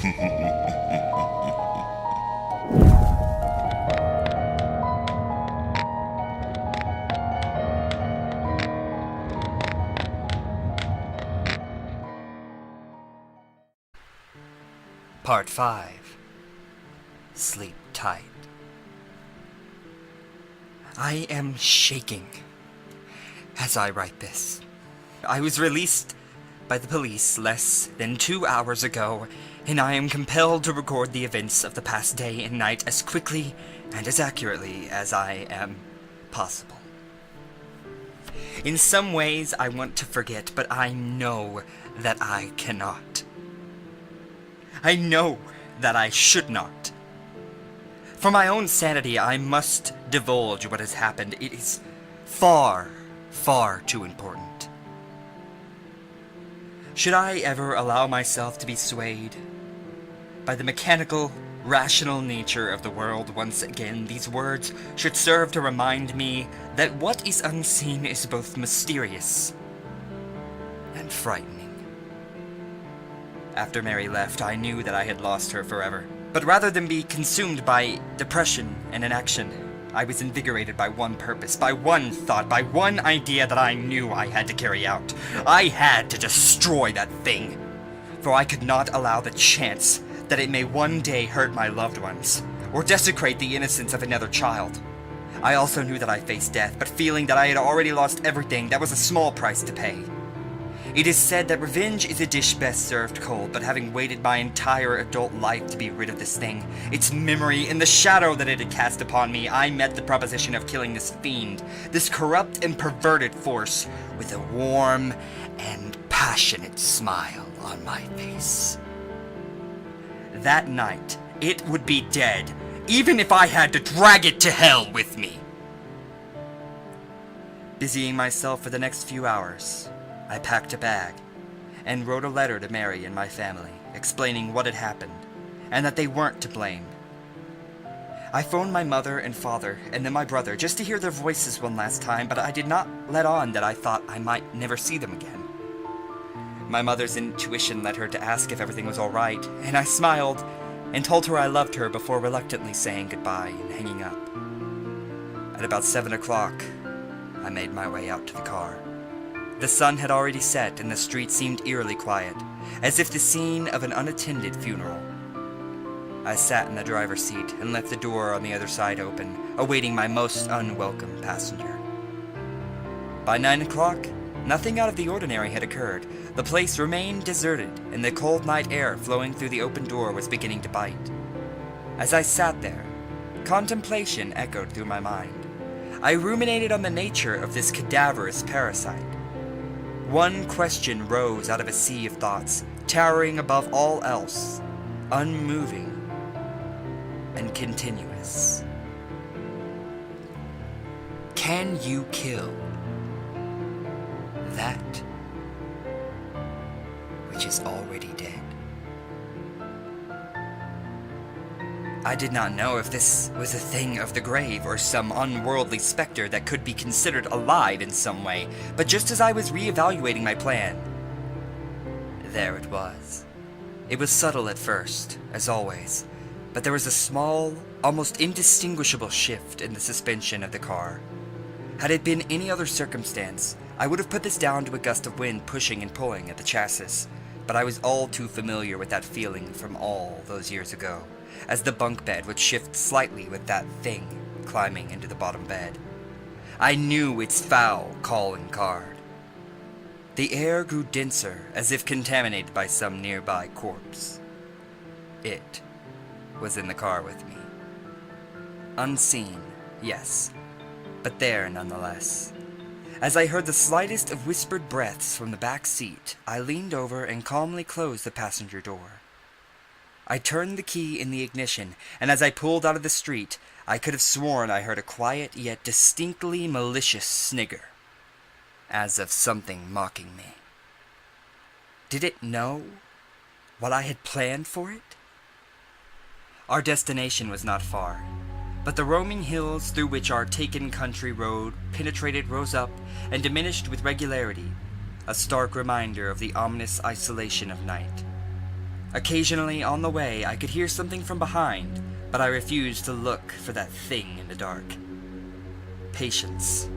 Part 5. Sleep tight. I am shaking as I write this. I was released by the police less than 2 hours ago, and I am compelled to record the events of the past day and night as quickly and as accurately as I am possible. In some ways, I want to forget, but I know that I cannot. I know that I should not. For my own sanity, I must divulge what has happened. It is far, far too important. Should I ever allow myself to be swayed by the mechanical, rational nature of the world once again, these words should serve to remind me that what is unseen is both mysterious and frightening. After Mary left, I knew that I had lost her forever. But rather than be consumed by depression and inaction, I was invigorated by one purpose, by one thought, by one idea that I knew I had to carry out. I had to destroy that thing, for I could not allow the chance that it may one day hurt my loved ones, or desecrate the innocence of another child. I also knew that I faced death, but feeling that I had already lost everything, that was a small price to pay. It is said that revenge is a dish best served cold, but having waited my entire adult life to be rid of this thing, its memory, and the shadow that it had cast upon me, I met the proposition of killing this fiend, this corrupt and perverted force, with a warm and passionate smile on my face. That night, it would be dead, even if I had to drag it to hell with me. Busying myself for the next few hours, I packed a bag and wrote a letter to Mary and my family, explaining what had happened, and that they weren't to blame. I phoned my mother and father, and then my brother, just to hear their voices one last time, but I did not let on that I thought I might never see them again. My mother's intuition led her to ask if everything was all right, and I smiled and told her I loved her before reluctantly saying goodbye and hanging up. At about 7 o'clock, I made my way out to the car. The sun had already set, and the street seemed eerily quiet, as if the scene of an unattended funeral. I sat in the driver's seat and left the door on the other side open, awaiting my most unwelcome passenger. By 9 o'clock, nothing out of the ordinary had occurred. The place remained deserted, and the cold night air flowing through the open door was beginning to bite. As I sat there, contemplation echoed through my mind. I ruminated on the nature of this cadaverous parasite. One question rose out of a sea of thoughts, towering above all else, unmoving and continuous. Can you kill that which is already dead? I did not know if this was a thing of the grave or some unworldly specter that could be considered alive in some way, but just as I was reevaluating my plan, there it was. It was subtle at first, as always, but there was a small, almost indistinguishable shift in the suspension of the car. Had it been any other circumstance, I would have put this down to a gust of wind pushing and pulling at the chassis, but I was all too familiar with that feeling from all those years ago, as the bunk bed would shift slightly with that thing climbing into the bottom bed. I knew its foul calling card. The air grew denser, as if contaminated by some nearby corpse. It was in the car with me. Unseen, yes, but there nonetheless. As I heard the slightest of whispered breaths from the back seat, I leaned over and calmly closed the passenger door. I turned the key in the ignition, and as I pulled out of the street, I could have sworn I heard a quiet yet distinctly malicious snigger, as of something mocking me. Did it know what I had planned for it? Our destination was not far, but the roaming hills through which our taken country road penetrated rose up and diminished with regularity, a stark reminder of the ominous isolation of night. Occasionally, on the way, I could hear something from behind, but I refused to look for that thing in the dark. Patience.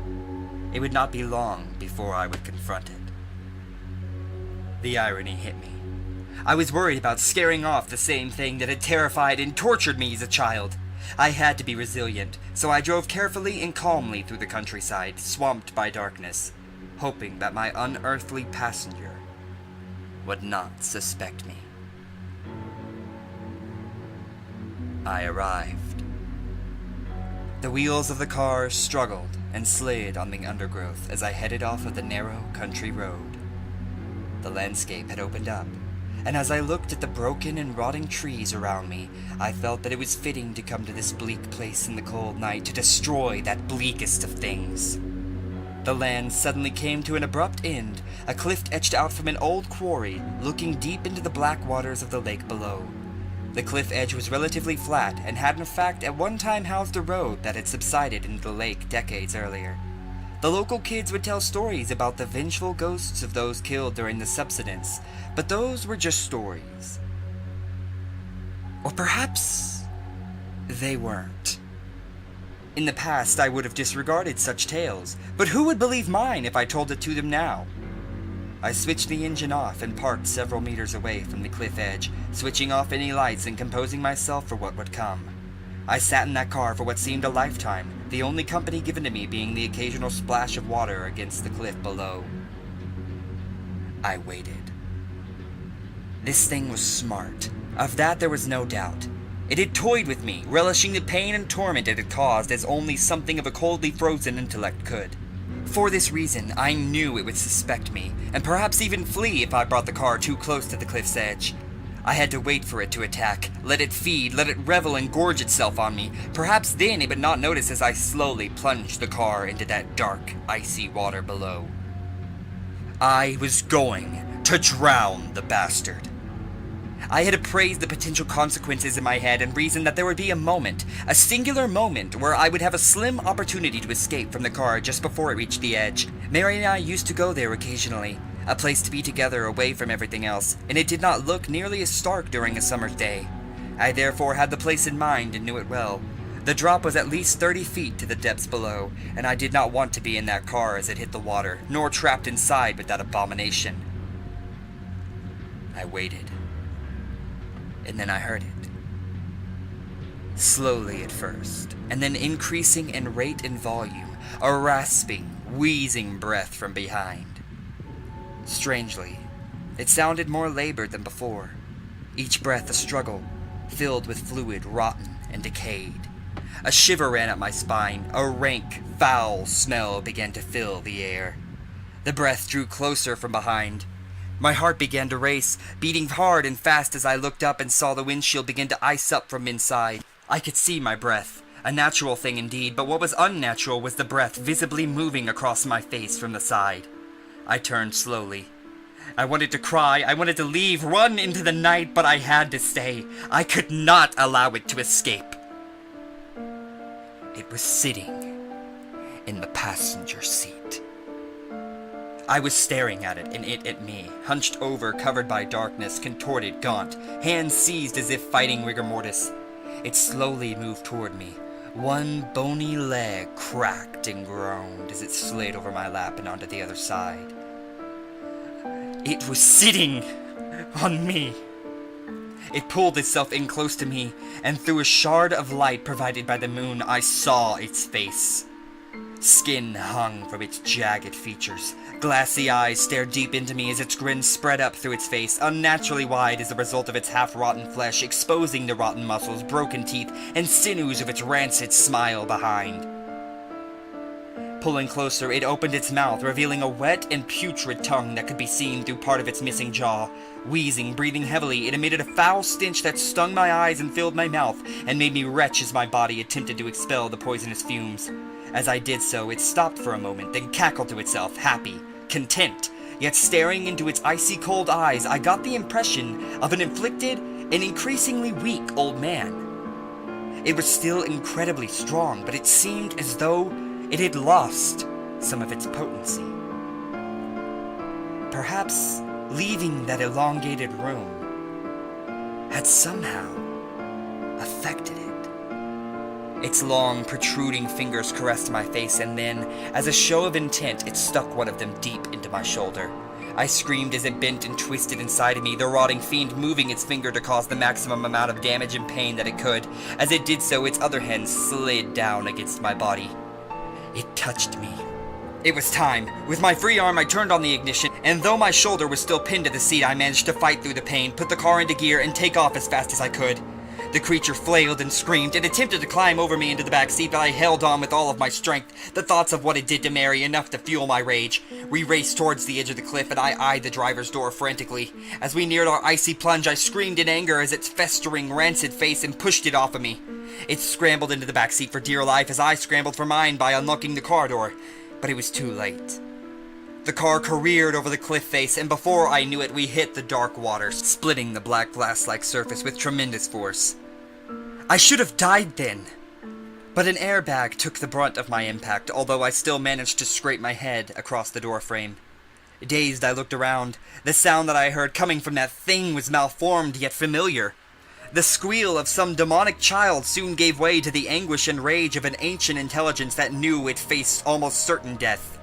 It would not be long before I would confront it. The irony hit me. I was worried about scaring off the same thing that had terrified and tortured me as a child. I had to be resilient, so I drove carefully and calmly through the countryside, swamped by darkness, hoping that my unearthly passenger would not suspect me. I arrived. The wheels of the car struggled and slid on the undergrowth as I headed off of the narrow country road. The landscape had opened up, and as I looked at the broken and rotting trees around me, I felt that it was fitting to come to this bleak place in the cold night to destroy that bleakest of things. The land suddenly came to an abrupt end, a cliff etched out from an old quarry, looking deep into the black waters of the lake below. The cliff edge was relatively flat and had in fact at one time housed a road that had subsided into the lake decades earlier. The local kids would tell stories about the vengeful ghosts of those killed during the subsidence, but those were just stories. Or perhaps they weren't. In the past, I would have disregarded such tales, but who would believe mine if I told it to them now? I switched the engine off and parked several meters away from the cliff edge, switching off any lights and composing myself for what would come. I sat in that car for what seemed a lifetime, the only company given to me being the occasional splash of water against the cliff below. I waited. This thing was smart. Of that there was no doubt. It had toyed with me, relishing the pain and torment it had caused as only something of a coldly frozen intellect could. For this reason, I knew it would suspect me, and perhaps even flee if I brought the car too close to the cliff's edge. I had to wait for it to attack, let it feed, let it revel and gorge itself on me. Perhaps then it would not notice as I slowly plunged the car into that dark, icy water below. I was going to drown the bastard. I had appraised the potential consequences in my head and reasoned that there would be a moment, a singular moment, where I would have a slim opportunity to escape from the car just before it reached the edge. Mary and I used to go there occasionally, a place to be together away from everything else, and it did not look nearly as stark during a summer's day. I therefore had the place in mind and knew it well. The drop was at least 30 feet to the depths below, and I did not want to be in that car as it hit the water, nor trapped inside with that abomination. I waited. And then I heard it. Slowly at first, and then increasing in rate and volume, a rasping, wheezing breath from behind. Strangely, it sounded more labored than before, each breath a struggle, filled with fluid rotten and decayed. A shiver ran up my spine, a rank, foul smell began to fill the air. The breath drew closer from behind. My heart began to race, beating hard and fast as I looked up and saw the windshield begin to ice up from inside. I could see my breath, a natural thing indeed, but what was unnatural was the breath visibly moving across my face from the side. I turned slowly. I wanted to cry, I wanted to leave, run into the night, but I had to stay. I could not allow it to escape. It was sitting in the passenger seat. I was staring at it, and it at me, hunched over, covered by darkness, contorted, gaunt, hands seized as if fighting rigor mortis. It slowly moved toward me. One bony leg cracked and groaned as it slid over my lap and onto the other side. It was sitting on me. It pulled itself in close to me, and through a shard of light provided by the moon, I saw its face. Skin hung from its jagged features. Glassy eyes stared deep into me as its grin spread up through its face, unnaturally wide as a result of its half-rotten flesh, exposing the rotten muscles, broken teeth, and sinews of its rancid smile behind. Pulling closer, it opened its mouth, revealing a wet and putrid tongue that could be seen through part of its missing jaw. Wheezing, breathing heavily, it emitted a foul stench that stung my eyes and filled my mouth, and made me retch as my body attempted to expel the poisonous fumes. As I did so, it stopped for a moment, then cackled to itself, happy, content. Yet staring into its icy cold eyes, I got the impression of an afflicted and increasingly weak old man. It was still incredibly strong, but it seemed as though it had lost some of its potency. Perhaps leaving that elongated room had somehow affected it. Its long, protruding fingers caressed my face, and then, as a show of intent, it stuck one of them deep into my shoulder. I screamed as it bent and twisted inside of me, the rotting fiend moving its finger to cause the maximum amount of damage and pain that it could. As it did so, its other hand slid down against my body. It touched me. It was time. With my free arm, I turned on the ignition, and though my shoulder was still pinned to the seat, I managed to fight through the pain, put the car into gear, and take off as fast as I could. The creature flailed and screamed. It attempted to climb over me into the back seat, but I held on with all of my strength, the thoughts of what it did to Mary enough to fuel my rage. We raced towards the edge of the cliff, and I eyed the driver's door frantically. As we neared our icy plunge, I screamed in anger as its festering, rancid face and pushed it off of me. It scrambled into the back seat for dear life as I scrambled for mine by unlocking the car door, but it was too late. The car careered over the cliff face, and before I knew it, we hit the dark waters, splitting the black glass-like surface with tremendous force. I should have died then, but an airbag took the brunt of my impact, although I still managed to scrape my head across the doorframe. Dazed, I looked around. The sound that I heard coming from that thing was malformed yet familiar. The squeal of some demonic child soon gave way to the anguish and rage of an ancient intelligence that knew it faced almost certain death.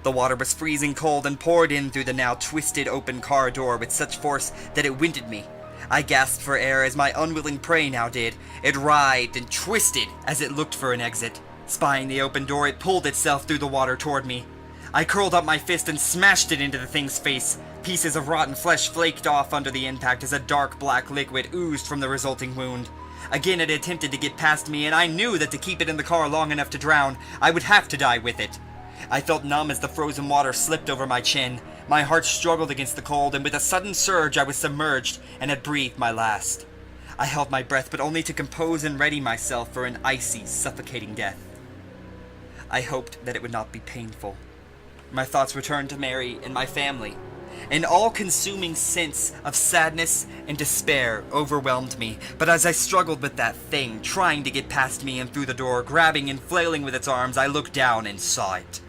The water was freezing cold and poured in through the now twisted open car door with such force that it winded me. I gasped for air as my unwilling prey now did. It writhed and twisted as it looked for an exit. Spying the open door, it pulled itself through the water toward me. I curled up my fist and smashed it into the thing's face. Pieces of rotten flesh flaked off under the impact as a dark black liquid oozed from the resulting wound. Again it attempted to get past me, and I knew that to keep it in the car long enough to drown, I would have to die with it. I felt numb as the frozen water slipped over my chin. My heart struggled against the cold, and with a sudden surge I was submerged and had breathed my last. I held my breath, but only to compose and ready myself for an icy, suffocating death. I hoped that it would not be painful. My thoughts returned to Mary and my family. An all-consuming sense of sadness and despair overwhelmed me, but as I struggled with that thing, trying to get past me and through the door, grabbing and flailing with its arms, I looked down and saw it.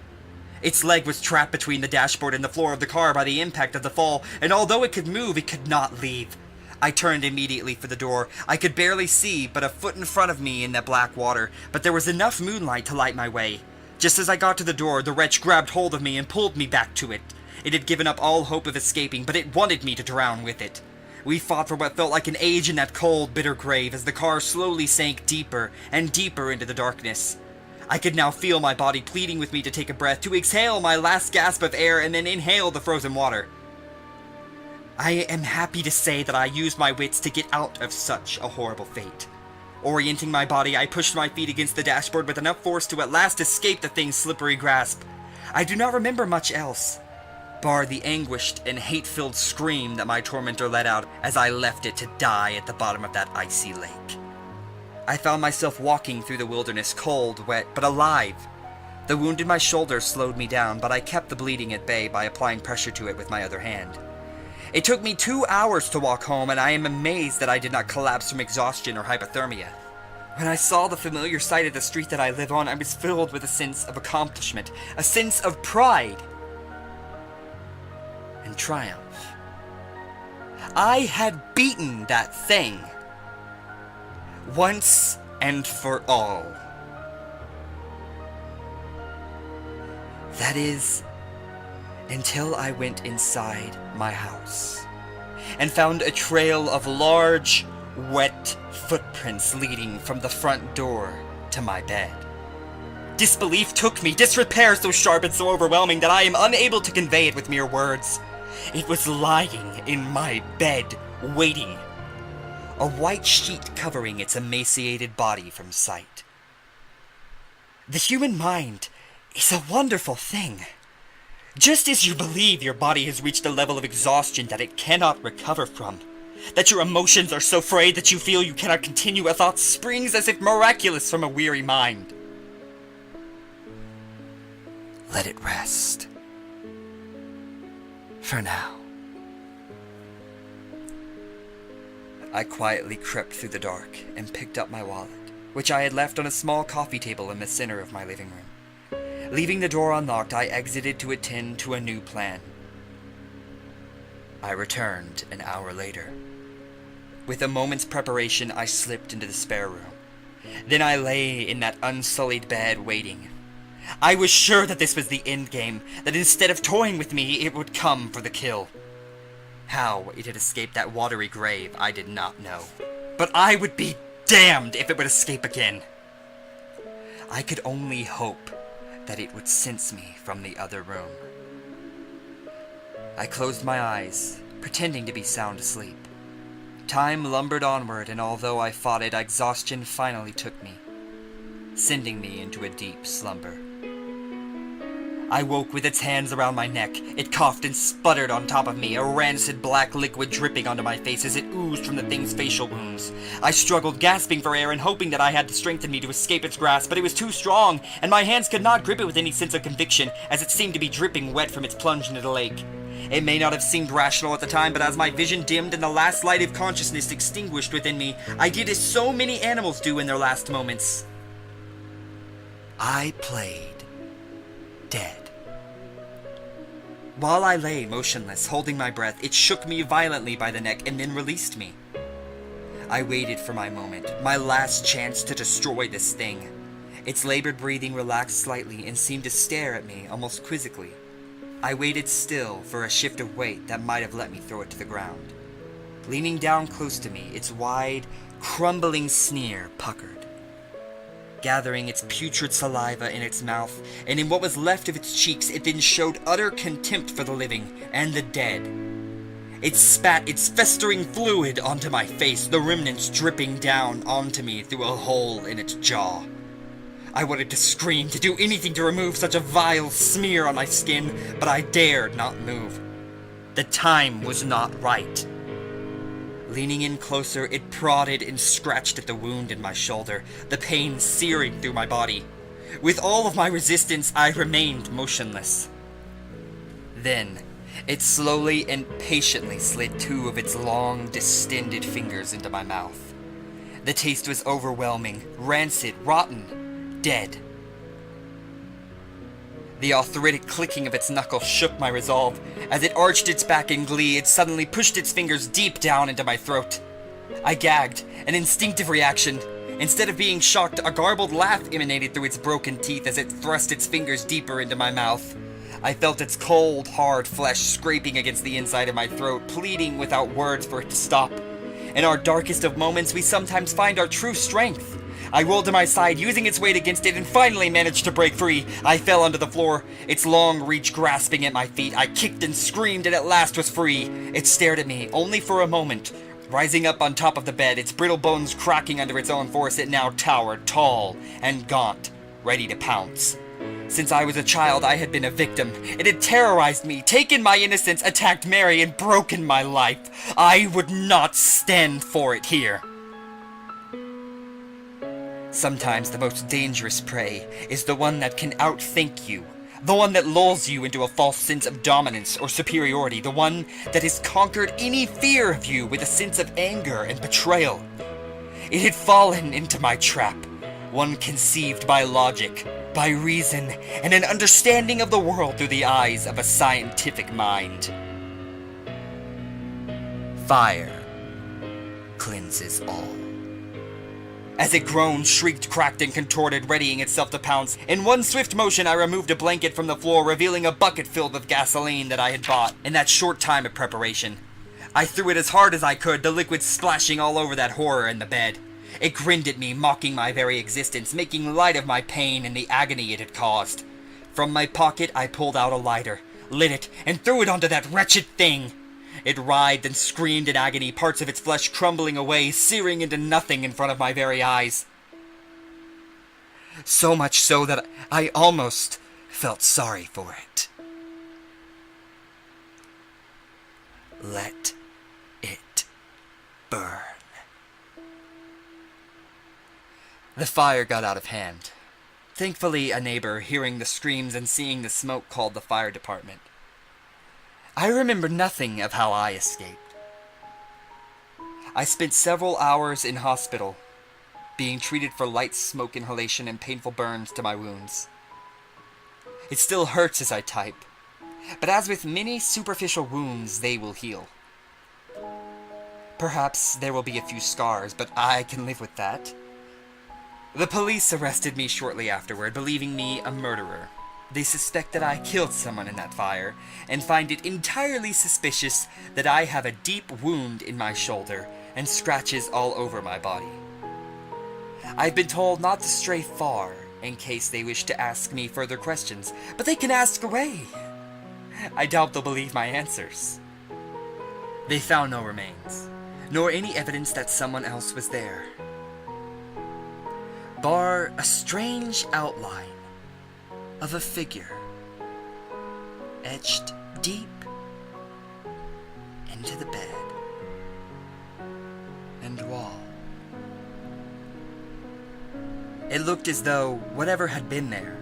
Its leg was trapped between the dashboard and the floor of the car by the impact of the fall, and although it could move, it could not leave. I turned immediately for the door. I could barely see but a foot in front of me in the black water, but there was enough moonlight to light my way. Just as I got to the door, the wretch grabbed hold of me and pulled me back to it. It had given up all hope of escaping, but it wanted me to drown with it. We fought for what felt like an age in that cold, bitter grave as the car slowly sank deeper and deeper into the darkness. I could now feel my body pleading with me to take a breath, to exhale my last gasp of air and then inhale the frozen water. I am happy to say that I used my wits to get out of such a horrible fate. Orienting my body, I pushed my feet against the dashboard with enough force to at last escape the thing's slippery grasp. I do not remember much else, bar the anguished and hate-filled scream that my tormentor let out as I left it to die at the bottom of that icy lake. I found myself walking through the wilderness, cold, wet, but alive. The wound in my shoulder slowed me down, but I kept the bleeding at bay by applying pressure to it with my other hand. It took me 2 hours to walk home, and I am amazed that I did not collapse from exhaustion or hypothermia. When I saw the familiar sight of the street that I live on, I was filled with a sense of accomplishment, a sense of pride and triumph. I had beaten that thing. Once and for all. That is, until I went inside my house and found a trail of large, wet footprints leading from the front door to my bed. Disbelief took me, disrepair so sharp and so overwhelming that I am unable to convey it with mere words. It was lying in my bed, waiting. A white sheet covering its emaciated body from sight. The human mind is a wonderful thing. Just as you believe your body has reached a level of exhaustion that it cannot recover from, that your emotions are so frayed that you feel you cannot continue, a thought springs as if miraculous from a weary mind. Let it rest. For now. I quietly crept through the dark and picked up my wallet, which I had left on a small coffee table in the center of my living room. Leaving the door unlocked, I exited to attend to a new plan. I returned an hour later. With a moment's preparation, I slipped into the spare room. Then I lay in that unsullied bed waiting. I was sure that this was the endgame, that instead of toying with me, it would come for the kill. How it had escaped that watery grave, I did not know. But I would be damned if it would escape again. I could only hope that it would sense me from the other room. I closed my eyes, pretending to be sound asleep. Time lumbered onward, and although I fought it, exhaustion finally took me, sending me into a deep slumber. I woke with its hands around my neck. It coughed and sputtered on top of me, a rancid black liquid dripping onto my face as it oozed from the thing's facial wounds. I struggled, gasping for air and hoping that I had the strength in me to escape its grasp, but it was too strong, and my hands could not grip it with any sense of conviction, as it seemed to be dripping wet from its plunge into the lake. It may not have seemed rational at the time, but as my vision dimmed and the last light of consciousness extinguished within me, I did as so many animals do in their last moments. I played dead. While I lay motionless, holding my breath, it shook me violently by the neck and then released me. I waited for my moment, my last chance to destroy this thing. Its labored breathing relaxed slightly and seemed to stare at me almost quizzically. I waited still for a shift of weight that might have let me throw it to the ground. Leaning down close to me, its wide, crumbling sneer puckered. Gathering its putrid saliva in its mouth, and in what was left of its cheeks, it then showed utter contempt for the living and the dead. It spat its festering fluid onto my face, the remnants dripping down onto me through a hole in its jaw. I wanted to scream, to do anything to remove such a vile smear on my skin, but I dared not move. The time was not right. Leaning in closer, it prodded and scratched at the wound in my shoulder, the pain searing through my body. With all of my resistance, I remained motionless. Then, it slowly and patiently slid two of its long, distended fingers into my mouth. The taste was overwhelming, rancid, rotten, dead. The arthritic clicking of its knuckles shook my resolve. As it arched its back in glee, it suddenly pushed its fingers deep down into my throat. I gagged, an instinctive reaction. Instead of being shocked, a garbled laugh emanated through its broken teeth as it thrust its fingers deeper into my mouth. I felt its cold, hard flesh scraping against the inside of my throat, pleading without words for it to stop. In our darkest of moments, we sometimes find our true strength. I rolled to my side, using its weight against it, and finally managed to break free. I fell onto the floor, its long reach grasping at my feet. I kicked and screamed and at last was free. It stared at me, only for a moment. Rising up on top of the bed, its brittle bones cracking under its own force, it now towered, tall and gaunt, ready to pounce. Since I was a child, I had been a victim. It had terrorized me, taken my innocence, attacked Mary, and broken my life. I would not stand for it here. Sometimes the most dangerous prey is the one that can outthink you, the one that lulls you into a false sense of dominance or superiority, the one that has conquered any fear of you with a sense of anger and betrayal. It had fallen into my trap, one conceived by logic, by reason, and an understanding of the world through the eyes of a scientific mind. Fire cleanses all. As it groaned, shrieked, cracked, and contorted, readying itself to pounce, in one swift motion I removed a blanket from the floor, revealing a bucket filled with gasoline that I had bought in that short time of preparation. I threw it as hard as I could, the liquid splashing all over that horror in the bed. It grinned at me, mocking my very existence, making light of my pain and the agony it had caused. From my pocket, I pulled out a lighter, lit it, and threw it onto that wretched thing. It writhed and screamed in agony, parts of its flesh crumbling away, searing into nothing in front of my very eyes. So much so that I almost felt sorry for it. Let it burn. The fire got out of hand. Thankfully, a neighbor, hearing the screams and seeing the smoke, called the fire department. I remember nothing of how I escaped. I spent several hours in hospital, being treated for light smoke inhalation and painful burns to my wounds. It still hurts as I type, but as with many superficial wounds, they will heal. Perhaps there will be a few scars, but I can live with that. The police arrested me shortly afterward, believing me a murderer. They suspect that I killed someone in that fire, and find it entirely suspicious that I have a deep wound in my shoulder and scratches all over my body. I've been told not to stray far in case they wish to ask me further questions, but they can ask away. I doubt they'll believe my answers. They found no remains, nor any evidence that someone else was there, bar a strange outline of a figure etched deep into the bed and wall. It looked as though whatever had been there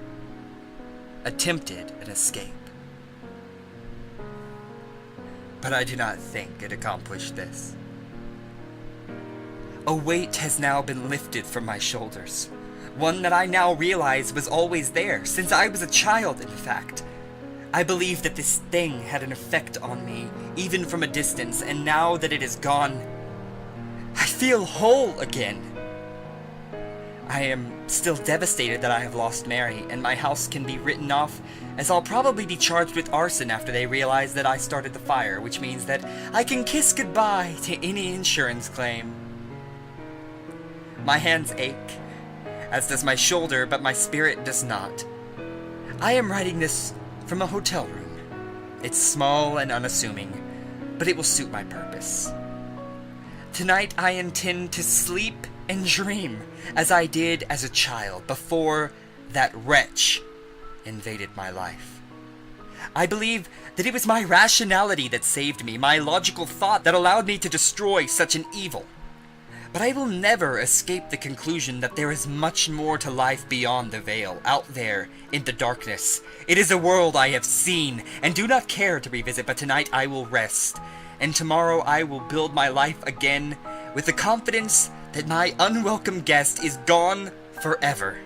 attempted an escape. But I do not think it accomplished this. A weight has now been lifted from my shoulders, one that I now realize was always there, since I was a child, in fact. I believe that this thing had an effect on me, even from a distance, and now that it is gone, I feel whole again. I am still devastated that I have lost Mary, and my house can be written off, as I'll probably be charged with arson after they realize that I started the fire, which means that I can kiss goodbye to any insurance claim. My hands ache, as does my shoulder, but my spirit does not. I am writing this from a hotel room. It's small and unassuming, but it will suit my purpose. Tonight I intend to sleep and dream as I did as a child before that wretch invaded my life. I believe that it was my rationality that saved me, my logical thought that allowed me to destroy such an evil. But I will never escape the conclusion that there is much more to life beyond the veil, out there in the darkness. It is a world I have seen and do not care to revisit, but tonight I will rest, and tomorrow I will build my life again with the confidence that my unwelcome guest is gone forever.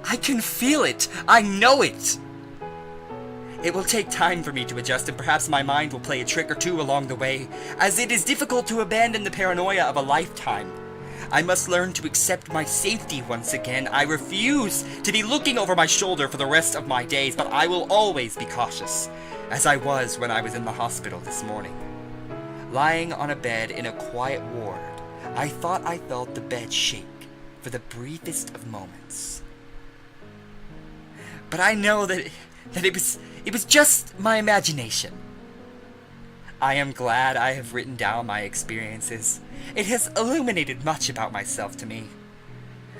I can feel it. I know it. It will take time for me to adjust, and perhaps my mind will play a trick or two along the way, as it is difficult to abandon the paranoia of a lifetime. I must learn to accept my safety once again. I refuse to be looking over my shoulder for the rest of my days, but I will always be cautious, as I was when I was in the hospital this morning. Lying on a bed in a quiet ward, I thought I felt the bed shake for the briefest of moments. But I know that it was just my imagination. I am glad I have written down my experiences. It has illuminated much about myself to me.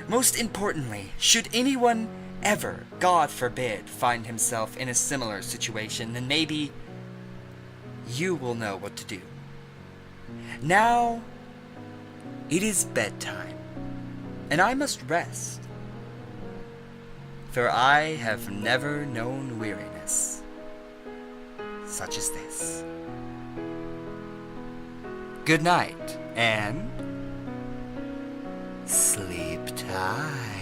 Most importantly, should anyone ever, God forbid, find himself in a similar situation, then maybe you will know what to do. Now, it is bedtime, and I must rest, for I have never known weariness such as this. Good night, and sleep tight.